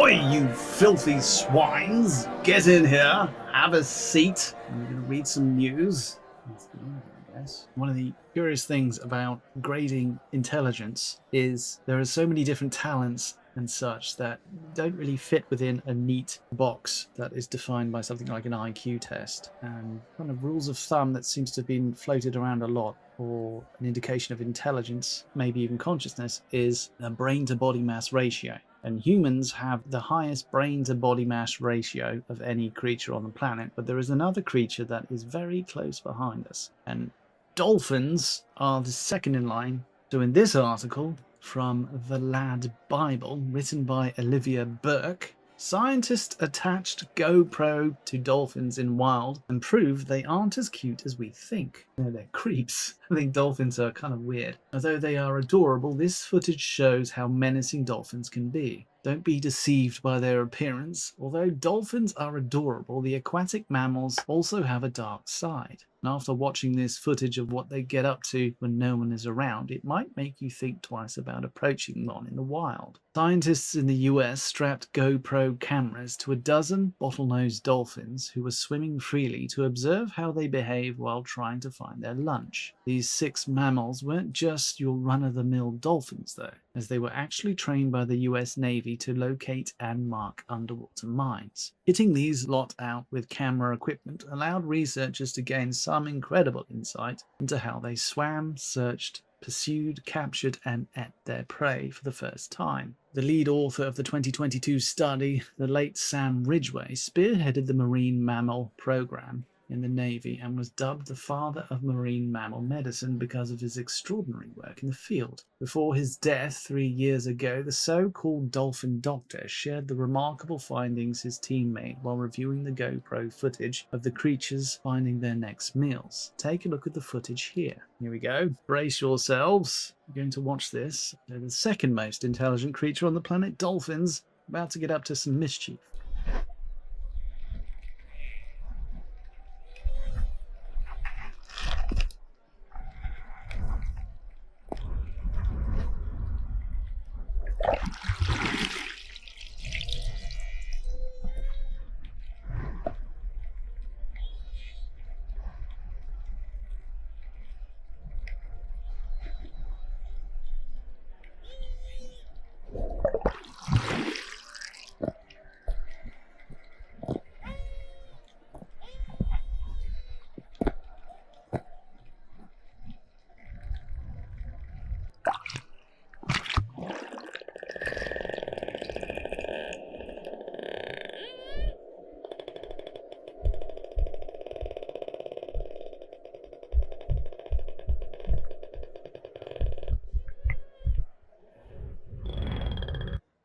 Ahoy, you filthy swines! Get in here, have a seat. I'm going to read some news. I guess. One of the curious things about grading intelligence is there are so many different talents and such that don't really fit within a neat box that is defined by something like an IQ test. And kind of rules of thumb that seems to have been floated around a lot, or an indication of intelligence, maybe even consciousness, is a brain to body mass ratio. And humans have the highest brain to body mass ratio of any creature on the planet, but there is another creature that is very close behind us. And dolphins are the second in line. So in this article from the Lad Bible, written by Olivia Burke, scientists attached GoPro to dolphins in wild and proved they aren't as cute as we think. They're creeps. I think dolphins are kind of weird. Although they are adorable, this footage shows how menacing dolphins can be. Don't be deceived by their appearance. Although dolphins are adorable, the aquatic mammals also have a dark side. And after watching this footage of what they get up to when no one is around, it might make you think twice about approaching one in the wild. Scientists in the US strapped GoPro cameras to a dozen bottlenose dolphins who were swimming freely to observe how they behave while trying to find their lunch. These 6 mammals weren't just your run-of-the-mill dolphins, though, as they were actually trained by the US Navy to locate and mark underwater mines. Hitting these lot out with camera equipment allowed researchers to gain some incredible insight into how they swam, searched, pursued, captured, and ate their prey for the first time. The lead author of the 2022 study, the late Sam Ridgway, spearheaded the marine mammal program in the Navy and was dubbed the father of marine mammal medicine because of his extraordinary work in the field. Before his death 3 years ago, the so-called dolphin doctor shared the remarkable findings his team made while reviewing the GoPro footage of the creatures finding their next meals. Take a look at the footage here. Here we go. Brace yourselves. You're going to watch this. They're the second most intelligent creature on the planet, dolphins, about to get up to some mischief.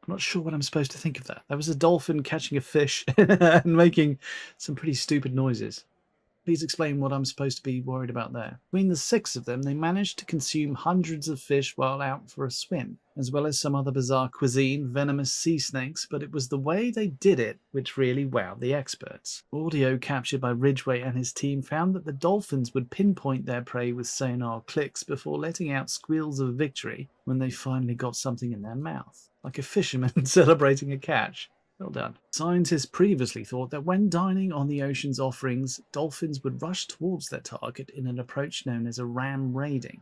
I'm not sure what I'm supposed to think of that. That was a dolphin catching a fish and making some pretty stupid noises. Please explain what I'm supposed to be worried about there. Between the 6 of them, they managed to consume hundreds of fish while out for a swim, as well as some other bizarre cuisine, venomous sea snakes, but it was the way they did it which really wowed the experts. Audio captured by Ridgway and his team found that the dolphins would pinpoint their prey with sonar clicks before letting out squeals of victory when they finally got something in their mouth, like a fisherman celebrating a catch. Well done. Scientists previously thought that when dining on the ocean's offerings, dolphins would rush towards their target in an approach known as a ram raiding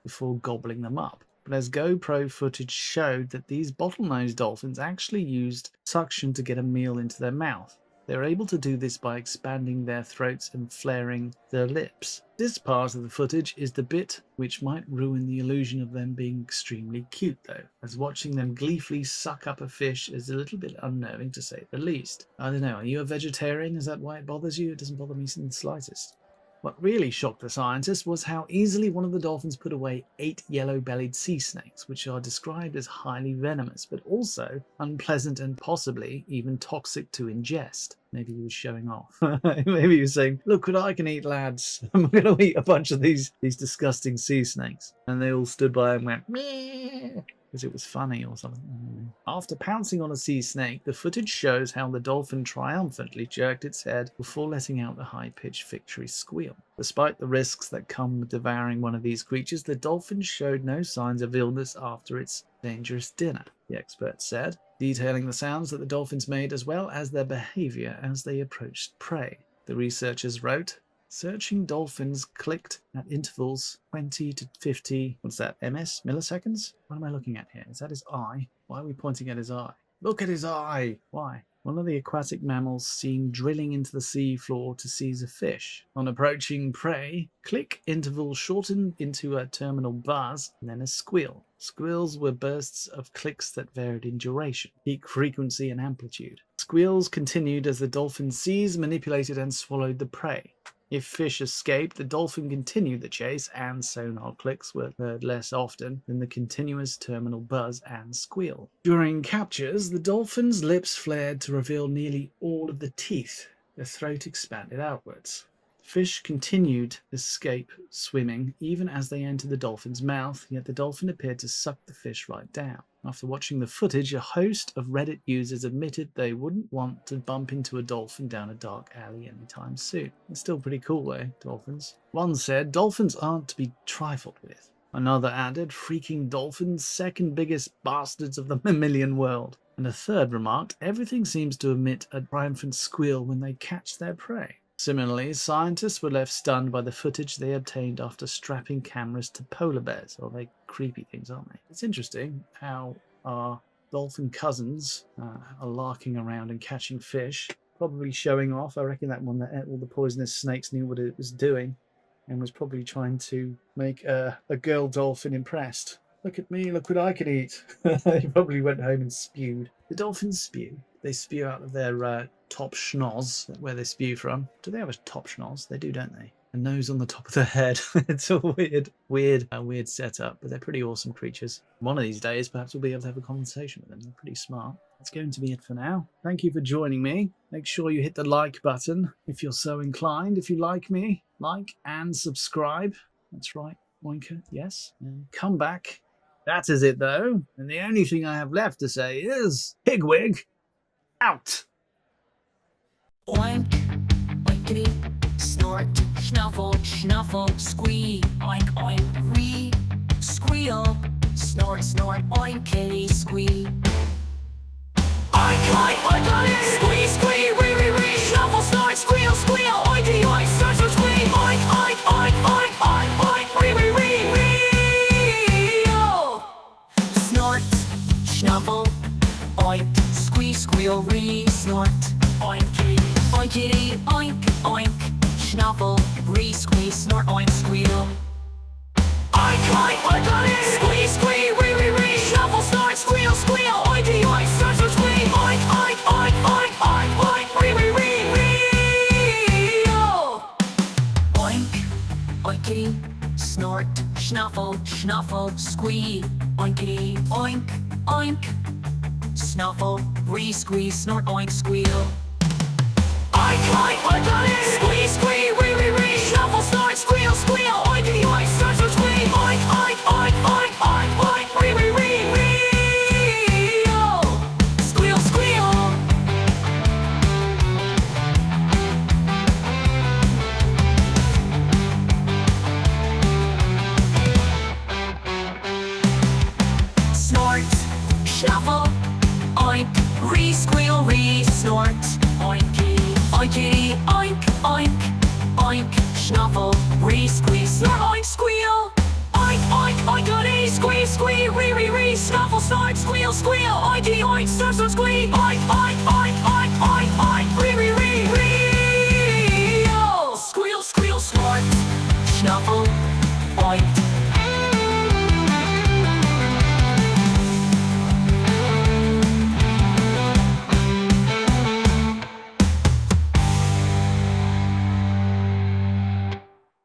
before gobbling them up. But as GoPro footage showed that these bottlenose dolphins actually used suction to get a meal into their mouth. They were able to do this by expanding their throats and flaring their lips. This part of the footage is the bit which might ruin the illusion of them being extremely cute, though, as watching them gleefully suck up a fish is a little bit unnerving to say the least. I don't know, are you a vegetarian? Is that why it bothers you? It doesn't bother me in the slightest. What really shocked the scientists was how easily one of the dolphins put away 8 yellow-bellied sea snakes, which are described as highly venomous, but also unpleasant and possibly even toxic to ingest. Maybe he was showing off. Maybe he was saying, look what I can eat, lads. I'm going to eat a bunch of these disgusting sea snakes. And they all stood by and went, meh, because it was funny or something. After pouncing on a sea snake, the footage shows how the dolphin triumphantly jerked its head before letting out the high-pitched victory squeal. Despite the risks that come with devouring one of these creatures, the dolphin showed no signs of illness after its dangerous dinner. the expert said, detailing the sounds that the dolphins made as well as their behavior as they approached prey. The researchers wrote, searching dolphins clicked at intervals 20 to 50, what's that, milliseconds? What am I looking at here? Is that his eye? Why are we pointing at his eye? Look at his eye! Why? One of the aquatic mammals seen drilling into the sea floor to seize a fish. On approaching prey, click intervals shortened into a terminal buzz and then a squeal. Squeals were bursts of clicks that varied in duration, peak frequency, and amplitude. Squeals continued as the dolphin seized, manipulated, and swallowed the prey. If fish escaped, the dolphin continued the chase, and sonar clicks were heard less often than the continuous terminal buzz and squeal. During captures, the dolphin's lips flared to reveal nearly all of the teeth. The throat expanded outwards. Fish continued escape swimming even as they entered the dolphin's mouth, yet the dolphin appeared to suck the fish right down. After watching the footage, a host of Reddit users admitted they wouldn't want to bump into a dolphin down a dark alley anytime soon. It's still pretty cool though, dolphins. One said, dolphins aren't to be trifled with. Another added, freaking dolphins, second biggest bastards of the mammalian world. And a third remarked, everything seems to emit a triumphant squeal when they catch their prey. Similarly, scientists were left stunned by the footage they obtained after strapping cameras to polar bears. Oh, they're creepy things, aren't they? It's interesting how our dolphin cousins are larking around and catching fish, probably showing off. I reckon that one that ate all the poisonous snakes knew what it was doing and was probably trying to make a girl dolphin impressed. Look at me, look what I can eat. He probably went home and spewed. The dolphins spew. They spew out of their top schnoz, where they spew from. Do they have a top schnoz? They do, don't they? A nose on the top of their head. It's a weird setup, but they're pretty awesome creatures. One of these days, perhaps we'll be able to have a conversation with them. They're pretty smart. That's going to be it for now. Thank you for joining me. Make sure you hit the like button if you're so inclined. If you like me, like and subscribe. That's right, Oinker, yes. And come back. That is it, though. And the only thing I have left to say is, Pigwig, out! Oink, oinkity, snort, snuffle, snuffle, squee, oink, oink, ree, squeal, snort, snort, oinkity, squee. Oink, oink, oink, squee, squee, ree, ree, ree, snuffle, snort, squeal, squeal, oinky, oink, snort, snort, squee, oink, oink, oink, oink, oink, oink, ree, ree, ree, ree, oh. Snort, snuffle, oink, squee, squeal, ree, snort, oinkity, oinkity, oink, oink, snuffle, ree, squee, snort, oink, squeal. Oink, oink, oink, oink, squee, squee, ree, ree, ree, snuffle, snort, squeal, squeal, oinky, oink, snort, snort, squee, oink, oink, oink, oink, oink, oink, ree, ree, ree, ree, oh. Oink, oinkity, snort, snuffle, snuffle, squee, oinkity, oink, oink, snuffle, ree, squee, snort, oink, squeal. Oink, oink, oink, oink, squee, squee, ree, ree, ree, snuffle, snort, squeal, squeal, oinky, oink, snort, snort, squee, oink, oink, oink, oink, oink, oink, ree, ree, ree, ree, oh. Squeal, squeal. Snort, snuffle, oink, ree, squeal, ree, snort, oinky, oinkity, oink, oink, oink, snuffle, ree, squee, snort, oink, squeal. Oink, oink, oinkity, squee, squee, ree, ree, ree, snuffle, snort, squeal, squeal, oinky, oink, snort, snort, squee, oink, oink, oink, oink, oink, oink, ree, ree, ree, ree, oh. Squeal, squeal, snort, snuffle, oink,